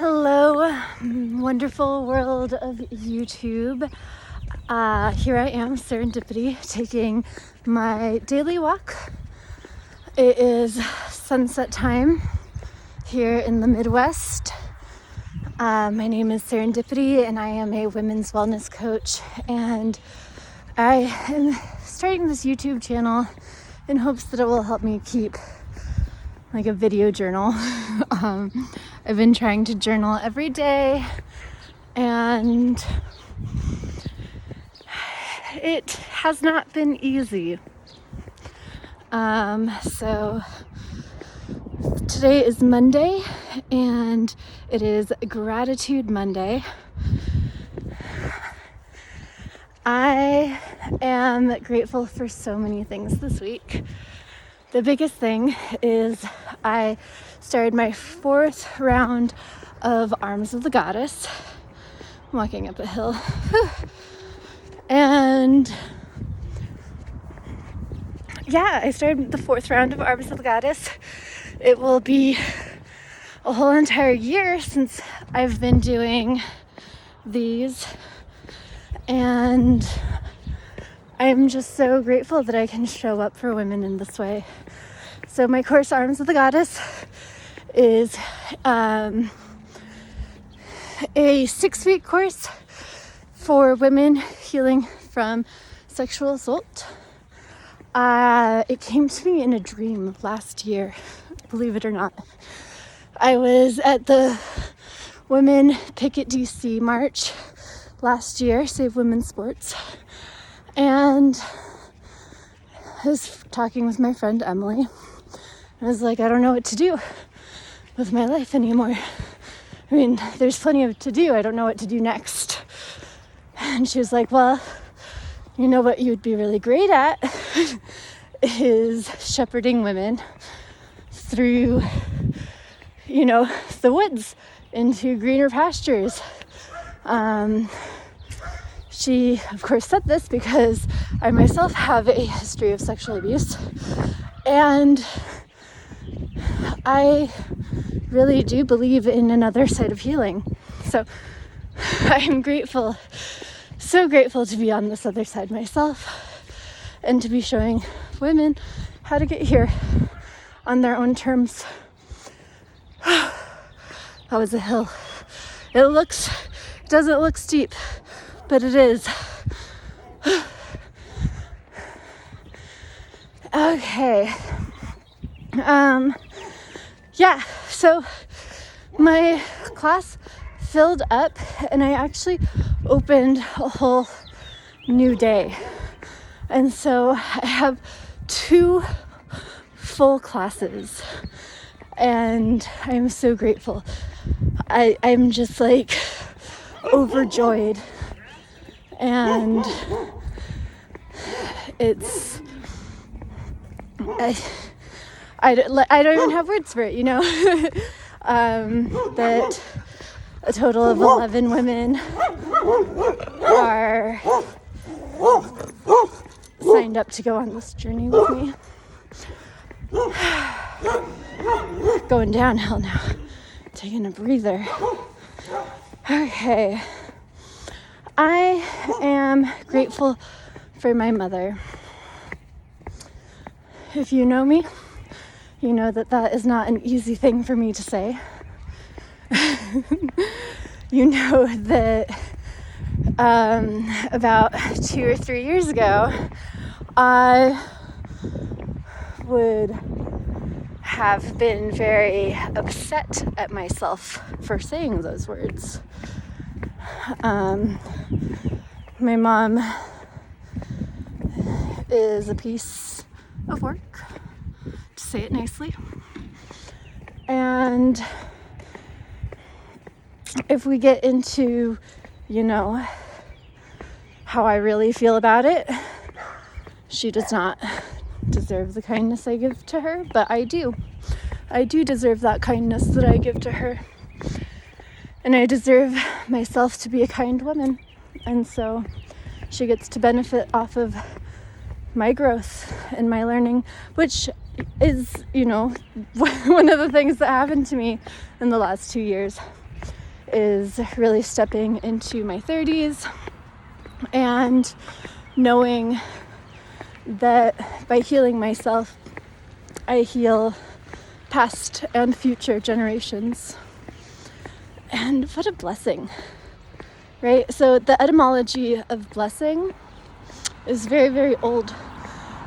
Hello, wonderful world of YouTube. Here I am, Serendipity, taking my daily walk. It is sunset time here in the Midwest. My name is Serendipity and I am a women's wellness coach, and I am starting this YouTube channel in hopes that it will help me keep like a video journal. I've been trying to journal every day, and it has not been easy. So today is Monday, and it is Gratitude Monday. I am grateful for so many things this week. The biggest thing is I started my 4th round of Arms of the Goddess. I'm walking up a hill. And yeah, I started the 4th round of Arms of the Goddess. It will be a whole entire year since I've been doing these. And I'm just so grateful that I can show up for women in this way. So my course, Arms of the Goddess, is a 6-week course for women healing from sexual assault. It came to me in a dream last year, believe it or not. I was at the Women Picket DC March last year, Save Women's Sports. And I was talking with my friend Emily. I was like, I don't know what to do with my life anymore. I mean, there's plenty to do. I don't know what to do next. And she was like, well, you know what you'd be really great at is shepherding women through, the woods into greener pastures. She, of course, said this because I myself have a history of sexual abuse, and I really do believe in another side of healing. So I am grateful, so grateful to be on this other side myself and to be showing women how to get here on their own terms. That was a hill. It doesn't look steep, but it is. Okay. So my class filled up, and I actually opened a whole new day. And so I have 2 full classes, and I'm so grateful. I'm just like overjoyed, and it's I don't even have words for it, that a total of 11 women are signed up to go on this journey with me. Going downhill now, taking a breather. Okay, I am grateful for my mother. If you know me, you know that is not an easy thing for me to say. You know that about 2 or 3 years ago, I would have been very upset at myself for saying those words. My mom is a piece of work, to say it nicely. And if we get into, how I really feel about it, she does not deserve the kindness I give to her, but I do. I do deserve that kindness that I give to her. And I deserve myself to be a kind woman. And so she gets to benefit off of my growth and my learning, which is, one of the things that happened to me in the last 2 years. is really stepping into my 30s and knowing that by healing myself, I heal past and future generations. And what a blessing, right? So the etymology of blessing is very, very old.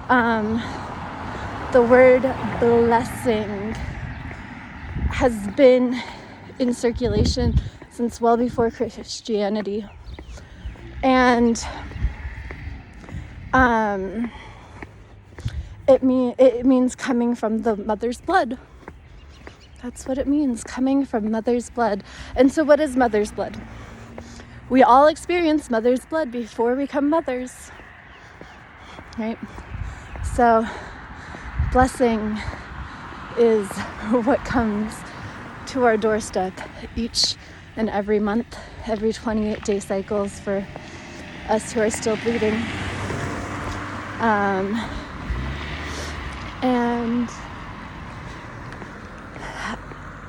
The word blessing has been in circulation since well before Christianity. And it means coming from the mother's blood. That's what it means, coming from mother's blood. And so what is mother's blood? We all experience mother's blood before we become mothers, right? So blessing is what comes to our doorstep each and every month, every 28-day cycles for us who are still bleeding. And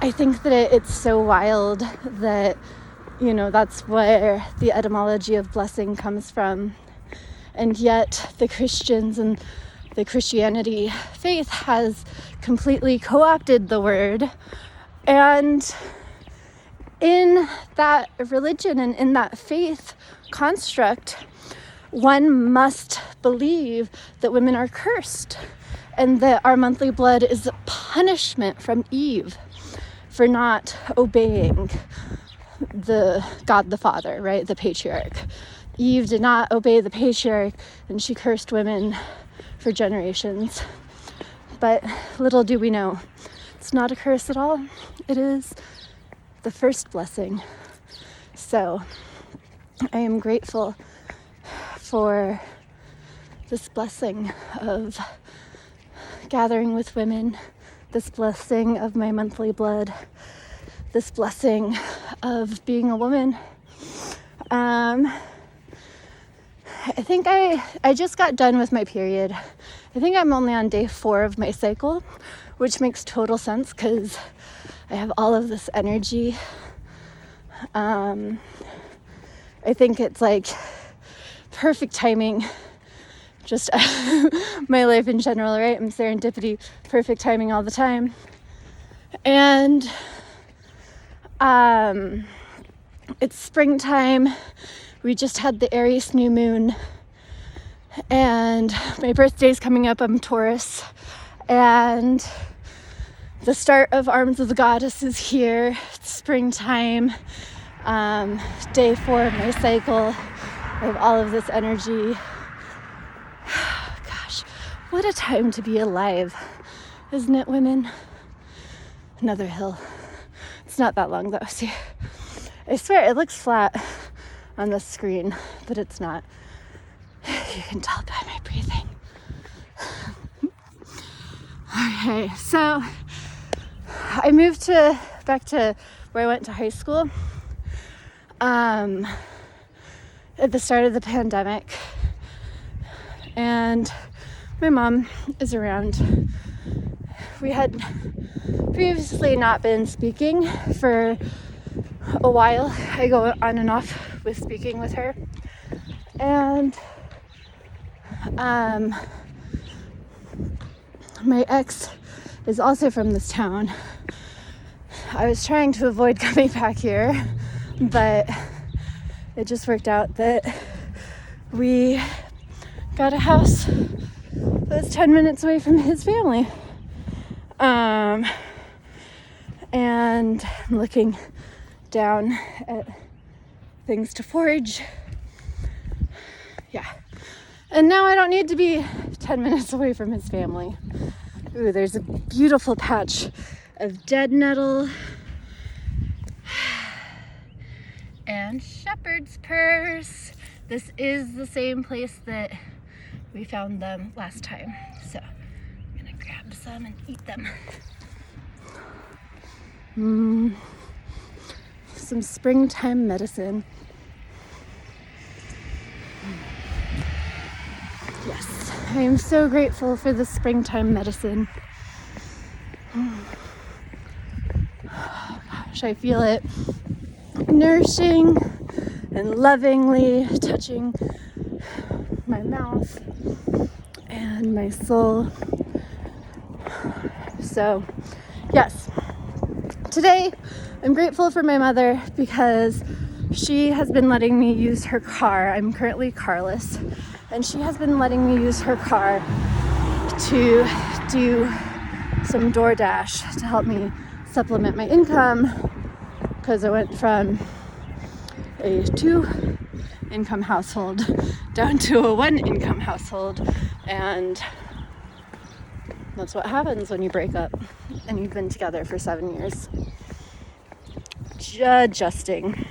I think that it's so wild that, that's where the etymology of blessing comes from. And yet the Christians and the Christianity faith has completely co-opted the word. And in that religion and in that faith construct, one must believe that women are cursed and that our monthly blood is a punishment from Eve for not obeying the God the Father, right? The patriarch. Eve did not obey the patriarch and she cursed women for generations. But little do we know, it's not a curse at all. It is the first blessing. So I am grateful for this blessing of gathering with women, this blessing of my monthly blood, this blessing of being a woman. I think I just got done with my period. I think I'm only on day 4 of my cycle, which makes total sense because I have all of this energy. I think it's like perfect timing. Just my life in general, right? I'm serendipity, perfect timing all the time. And it's springtime. We just had the Aries new moon. And my birthday's coming up. I'm Taurus. And the start of Arms of the Goddess is here. It's springtime. Day 4 of my cycle. I have all of this energy. Gosh, what a time to be alive, isn't it, women? Another hill. It's not that long though. See, I swear it looks flat on the screen, but it's not. You can tell by my breathing. Okay, so I moved back to where I went to high school at the start of the pandemic, and my mom is around. We had previously not been speaking for a while. I go on and off with speaking with her, and my ex is also from this town. I was trying to avoid coming back here, but it just worked out that we got a house that was 10 minutes away from his family. And I'm looking down at things to forage. Yeah. And now I don't need to be 10 minutes away from his family. Ooh, there's a beautiful patch of dead nettle and shepherd's purse. This is the same place that we found them last time. So I'm gonna grab some and eat them. Some springtime medicine. Yes, I am so grateful for the springtime medicine. Oh, gosh, I feel it nourishing and lovingly touching my mouth and my soul. So, yes, today I'm grateful for my mother because she has been letting me use her car. I'm currently carless, and she has been letting me use her car to do some DoorDash to help me supplement my income, because I went from a 2-income household down to a 1-income household, and that's what happens when you break up and you've been together for 7 years. Adjusting.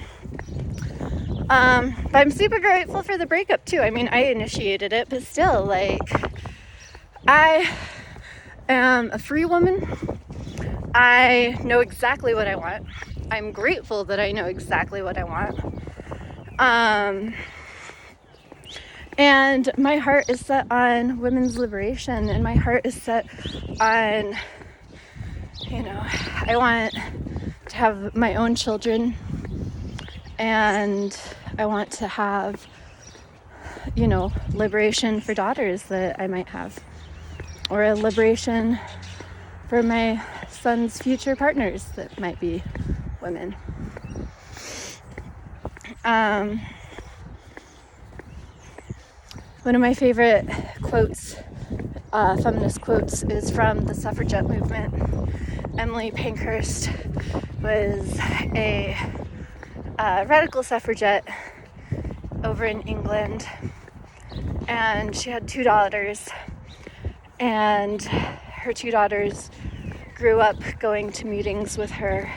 But I'm super grateful for the breakup too. I mean, I initiated it, but still, like, I am a free woman. I know exactly what I want. I'm grateful that I know exactly what I want. And my heart is set on women's liberation, and my heart is set on, I want to have my own children, and I want to have, liberation for daughters that I might have, or a liberation for my son's future partners that might be women. One of my favorite quotes, feminist quotes, is from the suffragette movement. Emily Pankhurst was a radical suffragette over in England, and she had 2 daughters, and her 2 daughters grew up going to meetings with her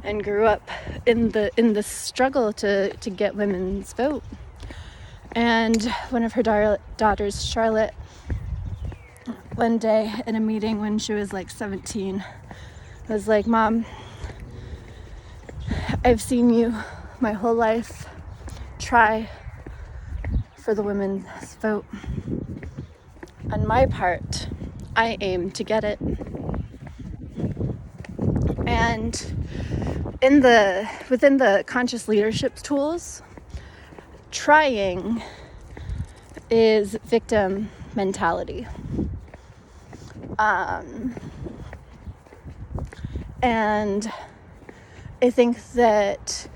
and grew up in the struggle to get women's vote. And one of her daughters, Charlotte, one day in a meeting when she was like 17, was like, "Mom, I've seen you my whole life try for the women's vote. On my part, I aim to get it." And within the conscious leadership tools, trying is victim mentality. And I think that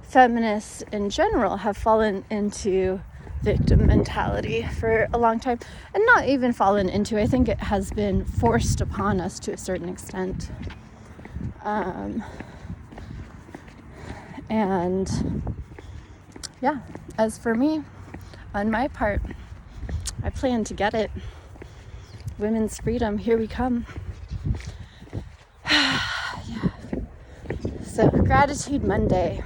feminists in general have fallen into victim mentality for a long time, and not even fallen into, I think it has been forced upon us to a certain extent. And yeah, as for me, on my part, I plan to get it. Women's freedom, here we come. Yeah. So, Gratitude Monday.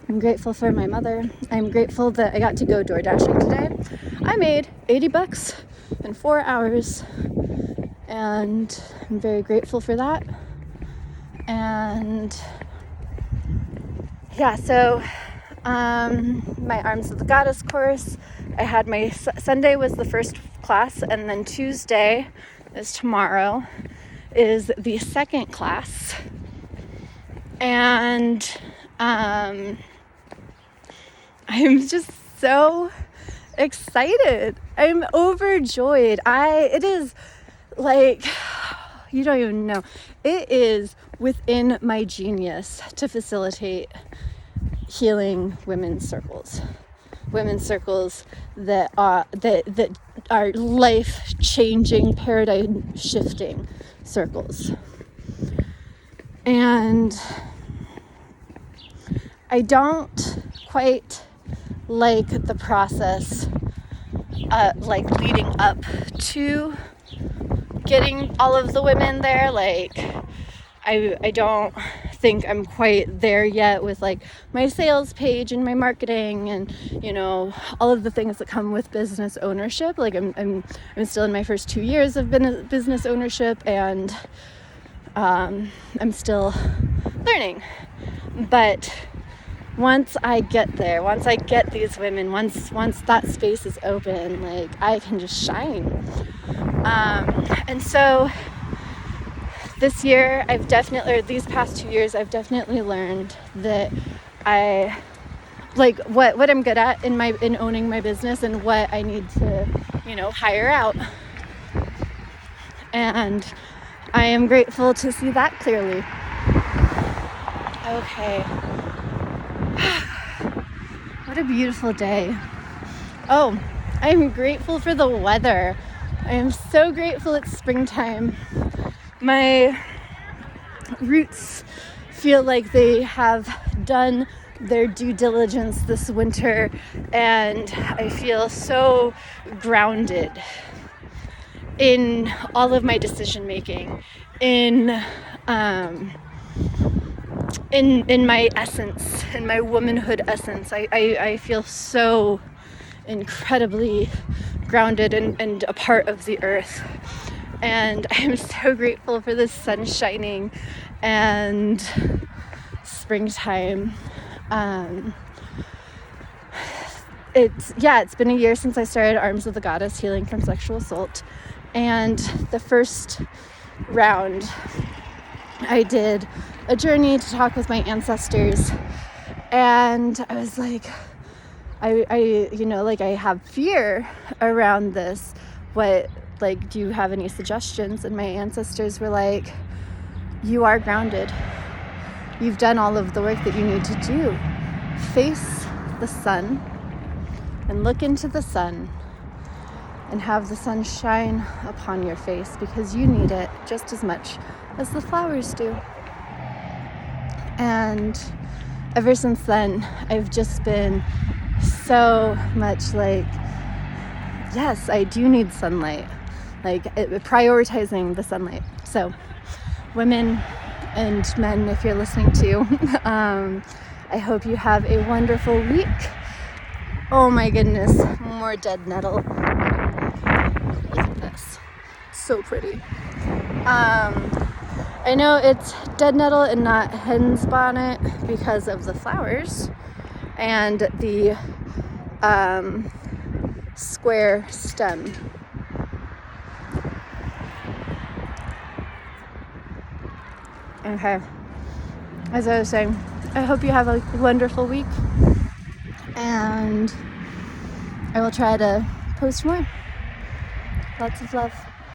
I'm grateful for my mother. I'm grateful that I got to go door dashing today. I made $80 in 4 hours, and I'm very grateful for that. And yeah, so my Arms of the Goddess course, I had my Sunday was the first class, and then Tuesday is tomorrow is the second class. And I'm just so excited. I'm overjoyed. It is like, you don't even know. It is within my genius to facilitate healing women's circles that are life-changing, paradigm-shifting circles. And I don't quite like the process, like leading up to getting all of the women there. Like, I don't think I'm quite there yet with like my sales page and my marketing and, you know, all of the things that come with business ownership. Like I'm still in my first 2 years of business ownership, and I'm still learning. But once I get there, once I get these women, once that space is open, like I can just shine. And so this year I've definitely, or these past 2 years, I've definitely learned that I like what I'm good at in owning my business and what I need to, hire out. And I am grateful to see that clearly. Okay. What a beautiful day. Oh, I'm grateful for the weather. I am so grateful it's springtime. My roots feel like they have done their due diligence this winter, and I feel so grounded in all of my decision making, in my essence, in my womanhood essence. I feel so incredibly grounded and a part of the earth. And I'm so grateful for the sun shining and springtime. It's been a year since I started Arms of the Goddess Healing from Sexual Assault. And the first round, I did a journey to talk with my ancestors. And I was like, I have fear around this. Do you have any suggestions? And my ancestors were like, you are grounded. You've done all of the work that you need to do. Face the sun and look into the sun and have the sun shine upon your face, because you need it just as much as the flowers do. And ever since then, I've just been so much like, yes, I do need sunlight, prioritizing the sunlight. So women and men, if you're listening to, I hope you have a wonderful week. Oh my goodness, more dead nettle. Look at this, it's so pretty. I know it's dead nettle and not hen's bonnet because of the flowers and the square stem. Okay, as I was saying, I hope you have a wonderful week, and I will try to post more. Lots of love.